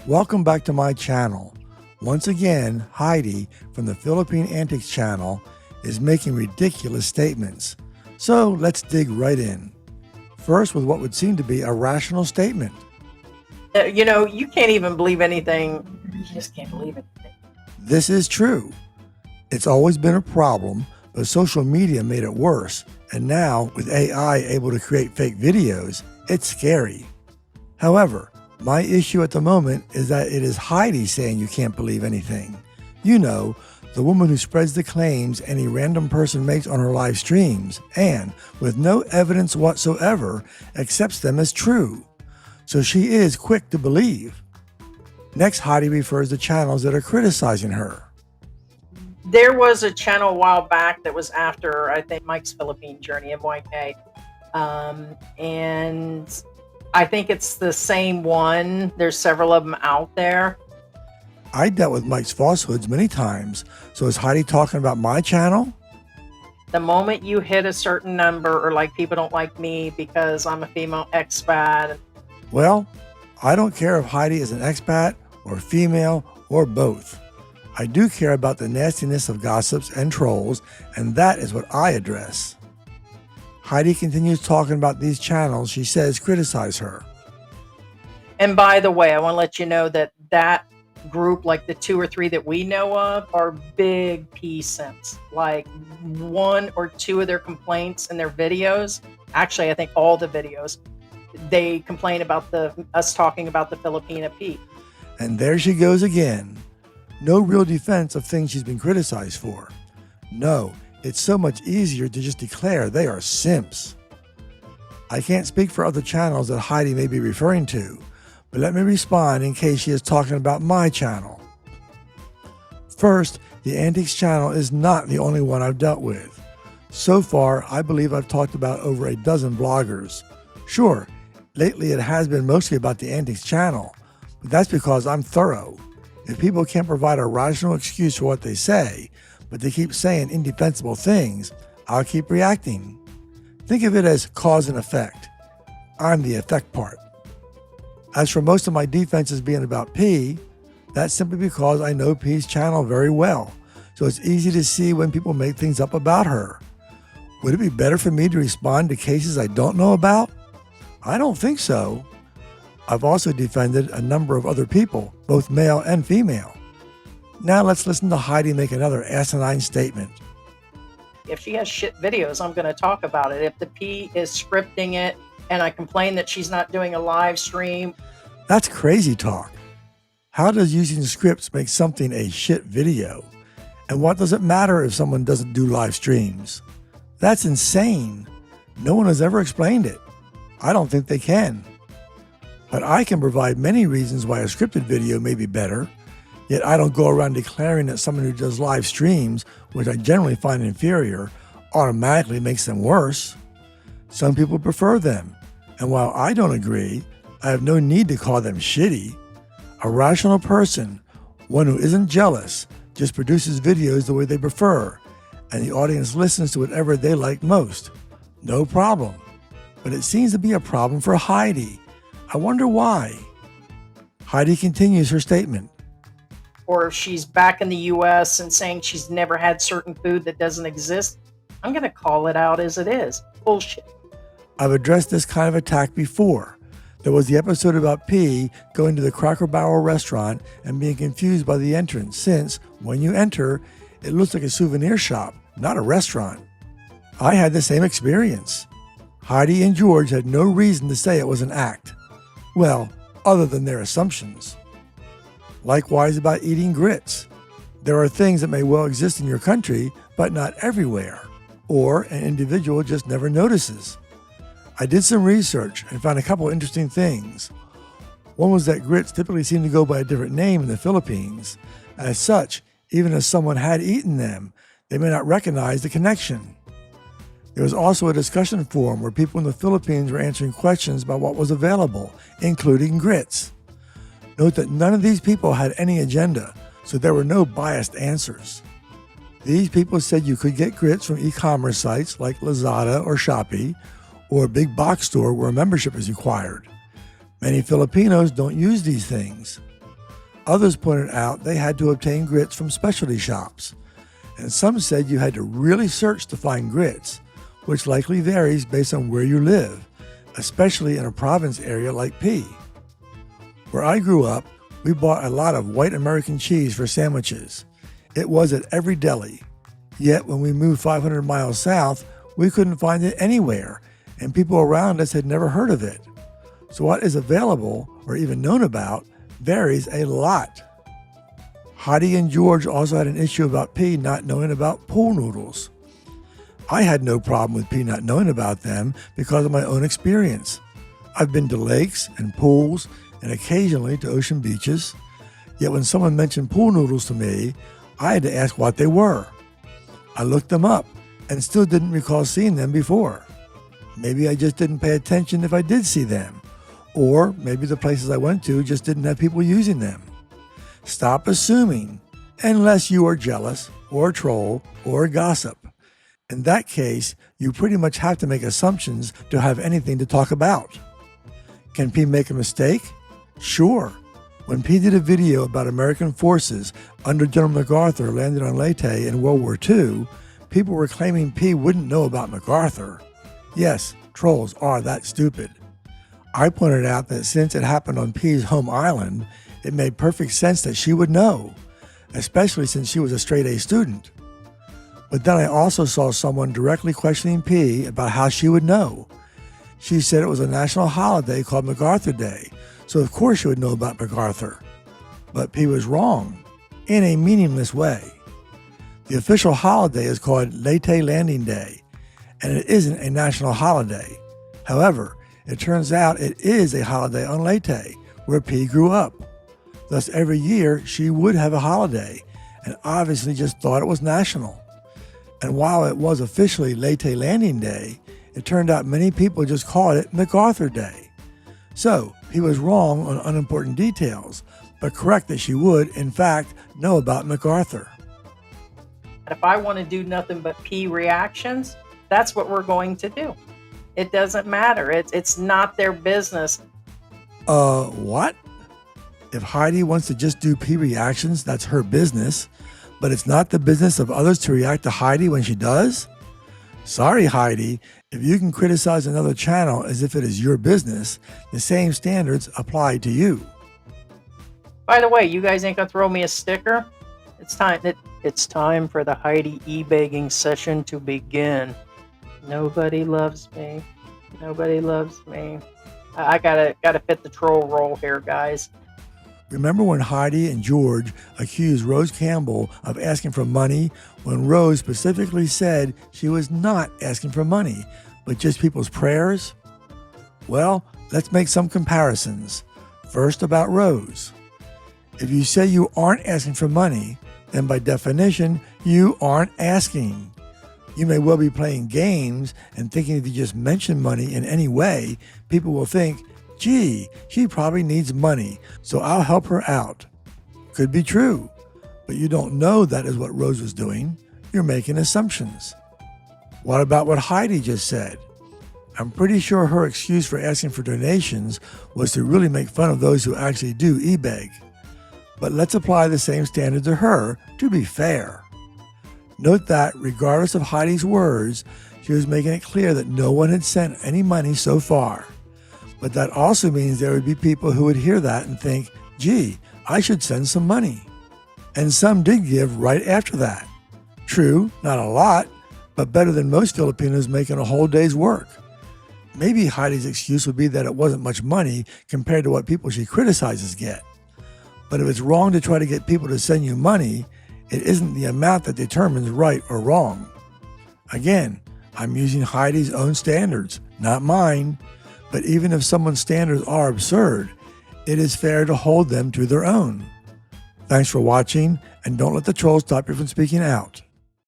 Welcome back to my channel. Once again, Heidi from the Philippine Antics channel is making ridiculous statements. So let's dig right in. First with what would seem to be a rational statement. You can't even believe anything. You just can't believe anything. This is true. It's always been a problem, but social media made it worse. And now, with AI able to create fake videos, it's scary. However, my issue at the moment is that it is Heidi saying you can't believe anything. You know, the woman who spreads the claims any random person makes on her live streams and, with no evidence whatsoever, accepts them as true. So she is quick to believe. Next, Heidi refers to channels that are criticizing her. There was a channel a while back that was after, I think, Mike's Philippine journey in whined. And I think it's the same one. There's several of them out there. I dealt with Mike's falsehoods many times. So is Heidi talking about my channel? The moment you hit a certain number, or like people don't like me because I'm a female expat. Well, I don't care if Heidi is an expat or female or both. I do care about the nastiness of gossips and trolls, and that is what I address. Heidi continues talking about these channels she says criticize her. And by the way, I want to let you know that that group, like the 2 or 3 that we know of, are big P simps. Like 1 or 2 of their complaints in their videos, actually I think all the videos, they complain about us talking about the Filipina Pea. And there she goes again. No real defense of things she's been criticized for. No, it's so much easier to just declare they are simps. I can't speak for other channels that Heidi may be referring to, but let me respond in case she is talking about my channel. First, the Antics channel is not the only one I've dealt with. So far, I believe I've talked about over a dozen bloggers. Sure, lately it has been mostly about the Antics channel, but that's because I'm thorough. If people can't provide a rational excuse for what they say, but they keep saying indefensible things, I'll keep reacting. Think of it as cause and effect. I'm the effect part. As for most of my defenses being about P, that's simply because I know P's channel very well, so it's easy to see when people make things up about her. Would it be better for me to respond to cases I don't know about? I don't think so. I've also defended a number of other people, both male and female. Now let's listen to Heidi make another asinine statement. If she has shit videos, I'm going to talk about it. If the P is scripting it and I complain that she's not doing a live stream. That's crazy talk. How does using scripts make something a shit video? And what does it matter if someone doesn't do live streams? That's insane. No one has ever explained it. I don't think they can. But I can provide many reasons why a scripted video may be better. Yet I don't go around declaring that someone who does live streams, which I generally find inferior, automatically makes them worse. Some people prefer them, and while I don't agree, I have no need to call them shitty. A rational person, one who isn't jealous, just produces videos the way they prefer, and the audience listens to whatever they like most. No problem. But it seems to be a problem for Heidi. I wonder why. Heidi continues her statement. Or if she's back in the US and saying she's never had certain food that doesn't exist, I'm going to call it out as it is. Bullshit. I've addressed this kind of attack before. There was the episode about P going to the Cracker Barrel restaurant and being confused by the entrance since, when you enter, it looks like a souvenir shop, not a restaurant. I had the same experience. Heidi and George had no reason to say it was an act. Well, other than their assumptions. Likewise about eating grits. There are things that may well exist in your country, but not everywhere, or an individual just never notices. I did some research and found a couple interesting things. One was that grits typically seem to go by a different name in the Philippines. As such, even if someone had eaten them, they may not recognize the connection. There was also a discussion forum where people in the Philippines were answering questions about what was available, including grits. Note that none of these people had any agenda, so there were no biased answers. These people said you could get grits from e-commerce sites like Lazada or Shopee, or a big box store where a membership is required. Many Filipinos don't use these things. Others pointed out they had to obtain grits from specialty shops. And some said you had to really search to find grits, which likely varies based on where you live, especially in a province area like P. Where I grew up, we bought a lot of white American cheese for sandwiches. It was at every deli. Yet when we moved 500 miles south, we couldn't find it anywhere, and people around us had never heard of it. So what is available or even known about varies a lot. Heidi and George also had an issue about P not knowing about pool noodles. I had no problem with P not knowing about them because of my own experience. I've been to lakes and pools and occasionally to ocean beaches. Yet when someone mentioned pool noodles to me, I had to ask what they were. I looked them up and still didn't recall seeing them before. Maybe I just didn't pay attention if I did see them. Or maybe the places I went to just didn't have people using them. Stop assuming, unless you are jealous, or a troll, or a gossip. In that case, you pretty much have to make assumptions to have anything to talk about. Can P make a mistake? Sure. When P did a video about American forces under General MacArthur landing on Leyte in World War II, people were claiming P wouldn't know about MacArthur. Yes, trolls are that stupid. I pointed out that since it happened on P's home island, it made perfect sense that she would know, especially since she was a straight-A student. But then I also saw someone directly questioning P about how she would know. She said it was a national holiday called MacArthur Day, so of course she would know about MacArthur. But P was wrong, in a meaningless way. The official holiday is called Leyte Landing Day, and it isn't a national holiday. However, it turns out it is a holiday on Leyte, where P grew up. Thus, every year she would have a holiday, and obviously just thought it was national. And while it was officially Leyte Landing Day, it turned out many people just called it MacArthur Day. So, he was wrong on unimportant details, but correct that she would, in fact, know about MacArthur. If I want to do nothing but P reactions, that's what we're going to do. It doesn't matter. It's not their business. What? If Heidi wants to just do P reactions, that's her business, but it's not the business of others to react to Heidi when she does? Sorry, Heidi, if you can criticize another channel as if it is your business, the same standards apply to you. By the way, you guys ain't gonna throw me a sticker? It's time for the Heidi e-begging session to begin. Nobody loves me. Nobody loves me. I gotta fit the troll role here, guys. Remember when Heidi and George accused Rose Campbell of asking for money when Rose specifically said she was not asking for money, but just people's prayers? Well, let's make some comparisons. First, about Rose. If you say you aren't asking for money, then by definition, you aren't asking. You may well be playing games and thinking if you just mention money in any way, people will think, gee, she probably needs money, so I'll help her out. Could be true, but you don't know that is what Rose was doing. You're making assumptions. What about what Heidi just said? I'm pretty sure her excuse for asking for donations was to really make fun of those who actually do e-beg. But let's apply the same standard to her to be fair. Note that, regardless of Heidi's words, she was making it clear that no one had sent any money so far. But that also means there would be people who would hear that and think, gee, I should send some money. And some did give right after that. True, not a lot, but better than most Filipinos making a whole day's work. Maybe Heidi's excuse would be that it wasn't much money compared to what people she criticizes get. But if it's wrong to try to get people to send you money, it isn't the amount that determines right or wrong. Again, I'm using Heidi's own standards, not mine. But even if someone's standards are absurd, it is fair to hold them to their own. Thanks for watching, and don't let the trolls stop you from speaking out.